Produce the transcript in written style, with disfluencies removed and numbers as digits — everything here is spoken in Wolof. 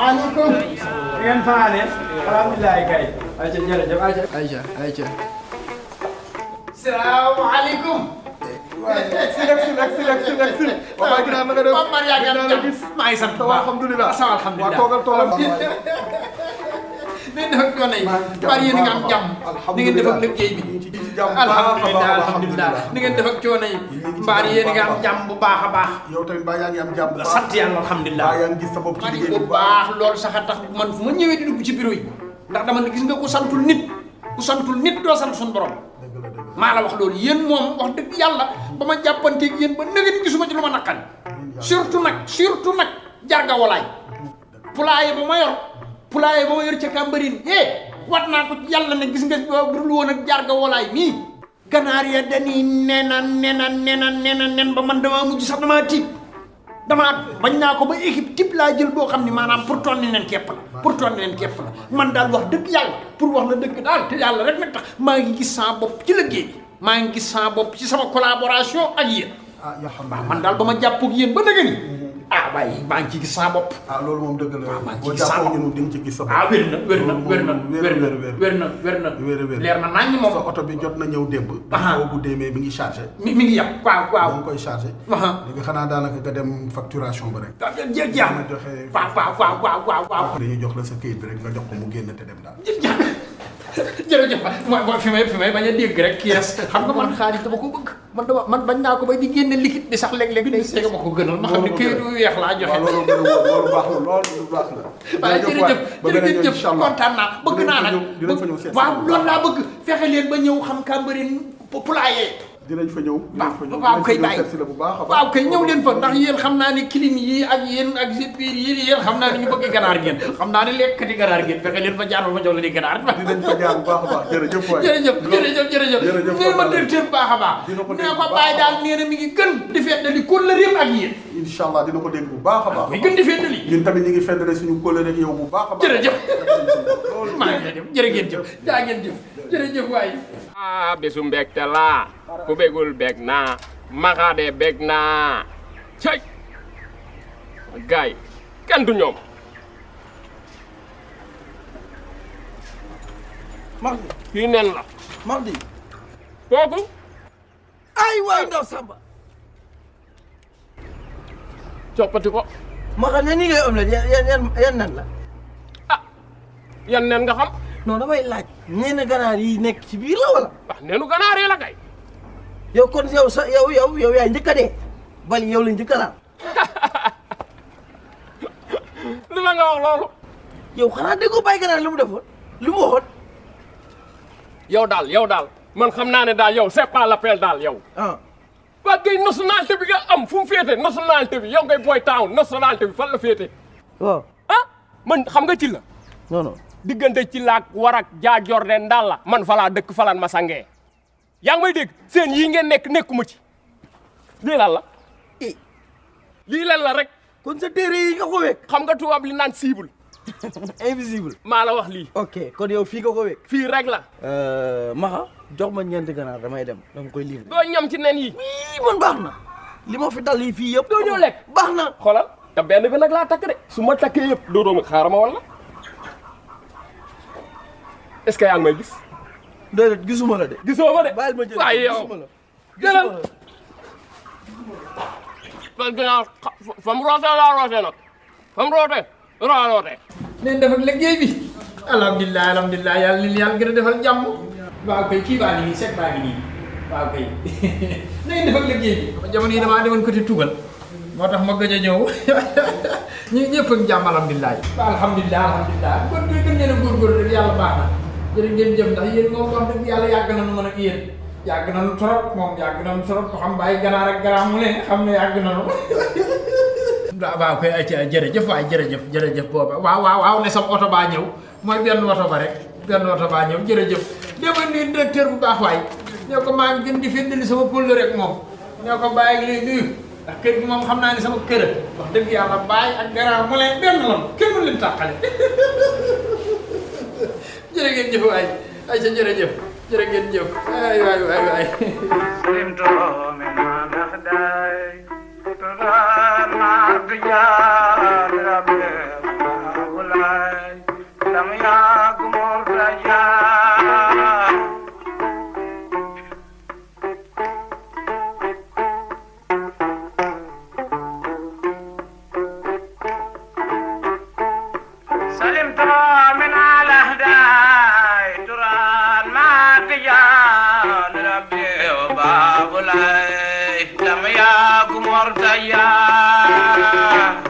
salaamaaleykum. ngeen faane. alhamdulilah kay. ayca jërëjëf ayca. salaamaaleykum. si. waaw ginnaaw na nga def Pape Maria maa ngi sant bu baax alhamdulilah. alhamdulilah waaw toogal. ni ngeen def ak coono yi. bari yéen a ngi am jàmm. ni ngeen def ak liggéey bi. alhamdulilah ni ngeen def ak coono yi. mbaar yéen a ngi am jàmm bu baax a baax. yow tamit mbaa yaa ngi am jàmm bu baax. sant yàlla alhamdulilah. mbaa yaa ngi gis sa bopp ci liggéey bu baax loolu sax a tax man fu ma ñëwee di dugg ci bureau yi ndax dama ne gis nga ku santul nit doo sant suñu borom. maa la wax loolu yéen moom wax dëgg yàlla ba ma jàppanteeg yéen ba nëgë ni gisuma ci lu ma naqari surtout nag jarga walaay poulailler ba ma yor ca Cambérène wat naa ko yàlla ne gis nga budul woon ak jarga walaay mii ganaar ya dañuy nen ba man damaa mujj sax damaa tiit bañ naa ko ba équipe type laa jël boo xam ni maanaam pour tonni leen képp la man daal wax dëgg yàlla pour wax la dëgg daal te yàlla rek nag tax maa ngi gis sama bopp ci liggéey bi maa ngi gis sama bopp ci sama collaboration ak yéen. waaw man daal ba ma jàppoog yéen ba nag ni waaye maa ngi ci gis sama bopp. loolu moom dëgg la. waaw maa ngi ci gis sama bopp boo jàppoo di nga ci gis sa bopp. wér na nañ moom. sa oto bi jot na ñëw démb. boo guddee mais mi ngi chargé. mi ngi yàpp waaw. da nga koy chargé. léegi xanaa daanaka nga dem facturation ba rek. jeex na joxe. waaw. dañuy jox la sa këyit bi rek nga jox ko mu génn te dem daal. jërëjëf mooy fi may bañ a dégg rek kii xam nga man xaalis dama ko bëgg man bañ naa ko bay di génne liquide bi sax léeg-léeg day tege ma ko gënal ma xam ne këyit bu weex laa joxe. loolu baax na loolu baax na. waaye jërëjëf kontaan naa bëgg naa nag waaw loolu laa bëgg fexe leen ba ñëw xam Cambérène poulailler. dinañ fa ñëw. waaw kay bàyyi waaw kay ñëw leen fa ndax yéen xam naa ne clim yi ak yéen ak biir yéen xam naa ne ñu bëgg ganaar ngeen xam naa ne lekkati ganaar ngeen fexe leen fa jaar ma jox la di ganaar. dinañ fa jaar bu baax a baax jërëjëf waay. jërëjëf nee ma directeur bu baax a baax. nee ko bàyyi daal nee na mi ngi gën di feddali kóllëreem ak yéen. incha allah dina ko dégg bu baax a baax. mi gën di feddali. ñun tamit ñu ngi feddali suñu kóllëre ak yow bu baax a baax. jërëjëf maa ngi lay def jërë ngeen jëf jaa ngeen jëf jërëjëf waay. bisu mbégte laa ku bégul bég naa maxaade bég naa cay gaay kenn du ñoom. Mardi kii nen la. Mardi. kooku. ay waay ndaw Samba. coppati ko. ma xam ne ni ngay omelette yan nen la. yan nen nga xam. non damay laaj. ñenn ganaar yi nekk ci biir la wala. wax nenu ganaar yi la kay. yow kon yow yaa njëkk a dee. bali yow la njëkk a laal. lu la nga wax loolu. yow xanaa déggoo bàyyi ganaar lu mu defoon lu mu waxoon. yow daal man xam naa ne daal yow c'est pas l'appel daal yow. waa kay nationalité bi nga am fu mu féete nationalité bi yow ngay boy town nationalité bi fan la féete. waaw man xam nga ci la. non. diggante ci laak warak jaa jorde ndaal la man falaa dëkk falan ma sangee yaa ngi may dégg seen yii ngeen nekkuma ci lii lan la lii lan la rek kon sa téere yi nga ko wekk xam nga tubaab li naan cible invisible maa la wax lii ok kon yow fii nga ko wekk fii rek la Maxa jox ma ñeenti ganaar damay dem dama koy livrer doo ñam ci nen yi man baax na li ma fi dal yi fii yëpp doo ñëw lekk baax na xoolal te benn bi nag laa takk de su ma takkee yëpp dootoo ma xaaral ma wala est-ce que yaa ngi may gis. déedéet gisuma la de. gisoo ma de. bàyyil ma jël waaye yow jëlal. parce que fa mu rootee laa rootee nag fa mu rootee laa rootee. leen def ak liggéey bi. alhamdulilah yàlla gën a defal jàmm. waaw kay kii baa ngi nii set baa ngi nii waaw kay nañ def ak liggéey bi. jamono yi damaa demoon côté Tugal moo tax ma gëj a ñëw ñu ñëpp ak jàmm alhamdulilah. alhamdulilah gën ngeen a góorgóorlu rek yàlla baax na. jërë ngeen jëf ndax yéen moom wax dëgg yàlla yàgg nañu mën ak yéen yàgg nañu trop ko xam bàyyi ganaar ak garaam mu ne xam ne yàgg nañu. waaw koy ayca jërëjëf waay jërëjëf booba waaw ne sama oto baa ñëw mooy benn oto ba rek jërëjëf. dama nuyu directeur bu baax waay ñoo ko maa ngi gën di feddali sama pël rek moom ñoo ko bàyyi lay nuyu ndax kër gi moom xam naa ne sama kër wax dëgg yàlla bàyyi ak garaam mu ne benn lan kenn mu leen tàqale. jërë ngeen jëf waay ay sa jërëjëf jërë ngeen jëf waay lim to me ndax day to ma du jaar rabbe ya